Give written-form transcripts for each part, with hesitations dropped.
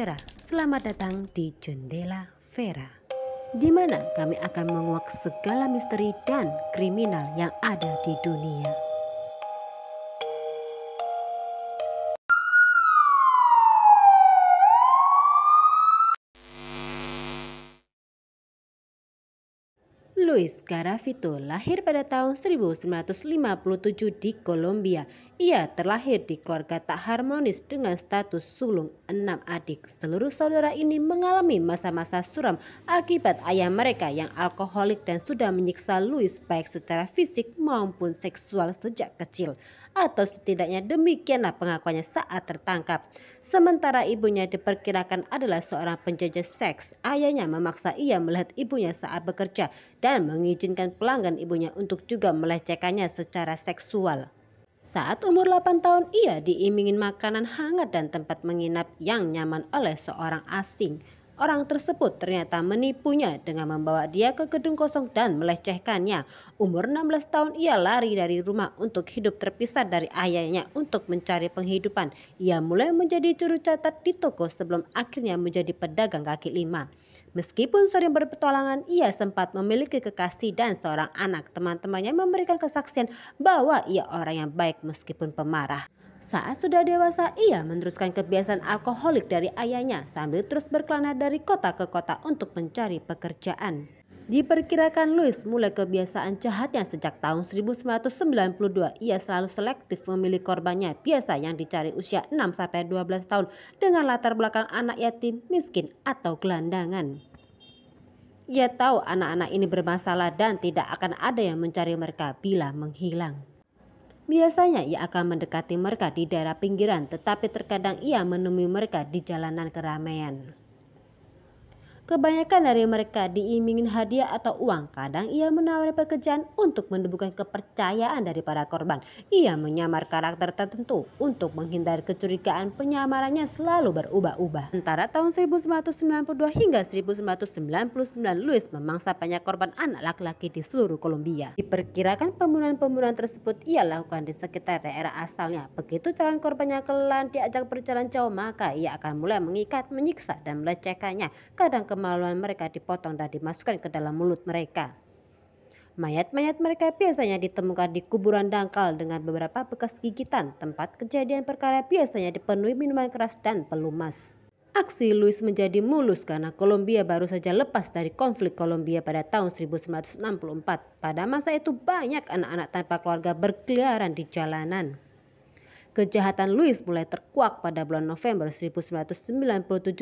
Vera. Selamat datang di Jendela Vera, di mana kami akan menguak segala misteri dan kriminal yang ada di dunia. Luis Garavito lahir pada tahun 1957 di Kolombia. Ia terlahir di keluarga tak harmonis dengan status sulung 6 adik. Seluruh saudara ini mengalami masa-masa suram akibat ayah mereka yang alkoholik dan sudah menyiksa Luis baik secara fisik maupun seksual sejak kecil. Atau setidaknya demikianlah pengakuannya saat tertangkap. Sementara ibunya diperkirakan adalah seorang penjajah seks. Ayahnya memaksa ia melihat ibunya saat bekerja dan mengizinkan pelanggan ibunya untuk juga melecehkannya secara seksual. Saat umur 8 tahun ia diimingin makanan hangat dan tempat menginap yang nyaman oleh seorang asing. Orang tersebut ternyata menipunya dengan membawa dia ke gedung kosong dan melecehkannya. Umur 16 tahun ia lari dari rumah untuk hidup terpisah dari ayahnya untuk mencari penghidupan. Ia mulai menjadi juru catat di toko sebelum akhirnya menjadi pedagang kaki lima. Meskipun sering berpetualangan, ia sempat memiliki kekasih dan seorang anak. Teman-temannya memberikan kesaksian bahwa ia orang yang baik meskipun pemarah. Saat sudah dewasa, ia meneruskan kebiasaan alkoholik dari ayahnya sambil terus berkelana dari kota ke kota untuk mencari pekerjaan. Diperkirakan Luis mulai kebiasaan jahatnya sejak tahun 1992. Ia selalu selektif memilih korbannya, biasa yang dicari usia 6-12 tahun dengan latar belakang anak yatim, miskin, atau gelandangan. Ia tahu anak-anak ini bermasalah dan tidak akan ada yang mencari mereka bila menghilang. Biasanya ia akan mendekati mereka di daerah pinggiran, tetapi terkadang ia menemui mereka di jalanan keramaian. Kebanyakan dari mereka diimingin hadiah atau uang. Kadang ia menawari pekerjaan untuk menumbuhkan kepercayaan dari para korban. Ia menyamar karakter tertentu untuk menghindari kecurigaan. Penyamarannya selalu berubah-ubah. Antara tahun 1992 hingga 1999, Luis memangsa banyak korban anak laki-laki di seluruh Kolombia. Diperkirakan pembunuhan-pembunuhan tersebut ia lakukan di sekitar daerah asalnya. Begitu calon korbannya kelelahan diajak berjalan jauh, maka ia akan mulai mengikat, menyiksa, dan melecehkannya. Kadang kemaluan mereka dipotong dan dimasukkan ke dalam mulut mereka. Mayat-mayat mereka biasanya ditemukan di kuburan dangkal dengan beberapa bekas gigitan. Tempat kejadian perkara biasanya dipenuhi minuman keras dan pelumas. Aksi Luis menjadi mulus karena Kolombia baru saja lepas dari konflik Kolombia pada tahun 1964. Pada masa itu banyak anak-anak tanpa keluarga berkeliaran di jalanan. Kejahatan Luis mulai terkuak pada bulan November 1997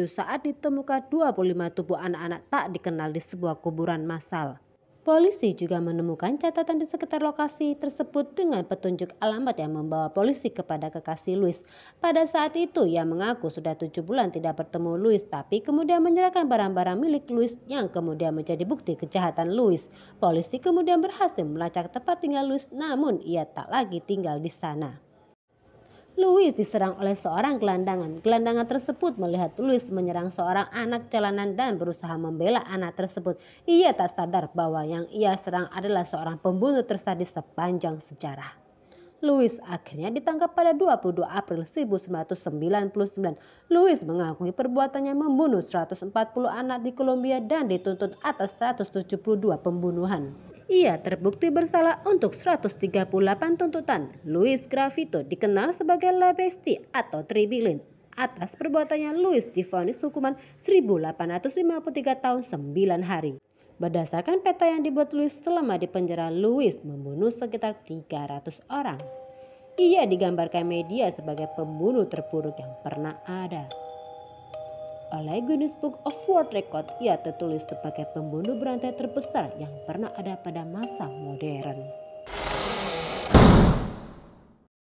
saat ditemukan 25 tubuh anak-anak tak dikenal di sebuah kuburan massal. Polisi juga menemukan catatan di sekitar lokasi tersebut dengan petunjuk alamat yang membawa polisi kepada kekasih Luis. Pada saat itu ia mengaku sudah 7 bulan tidak bertemu Luis, tapi kemudian menyerahkan barang-barang milik Luis yang kemudian menjadi bukti kejahatan Luis. Polisi kemudian berhasil melacak tempat tinggal Luis, namun ia tak lagi tinggal di sana. Luis diserang oleh seorang gelandangan. Gelandangan tersebut melihat Luis menyerang seorang anak jalanan dan berusaha membela anak tersebut. Ia tak sadar bahwa yang ia serang adalah seorang pembunuh tersadis sepanjang sejarah. Luis akhirnya ditangkap pada 22 April 1999. Luis mengakui perbuatannya membunuh 140 anak di Kolombia dan dituntut atas 172 pembunuhan. Ia terbukti bersalah untuk 138 tuntutan. Luis Garavito dikenal sebagai La Bestia atau Tribilin. Atas perbuatannya Luis divonis hukuman 1853 tahun 9 hari. Berdasarkan peta yang dibuat Luis selama di penjara, Luis membunuh sekitar 300 orang. Ia digambarkan media sebagai pembunuh terburuk yang pernah ada. Oleh Guinness Book of World Record, ia tertulis sebagai pembunuh berantai terbesar yang pernah ada pada masa modern.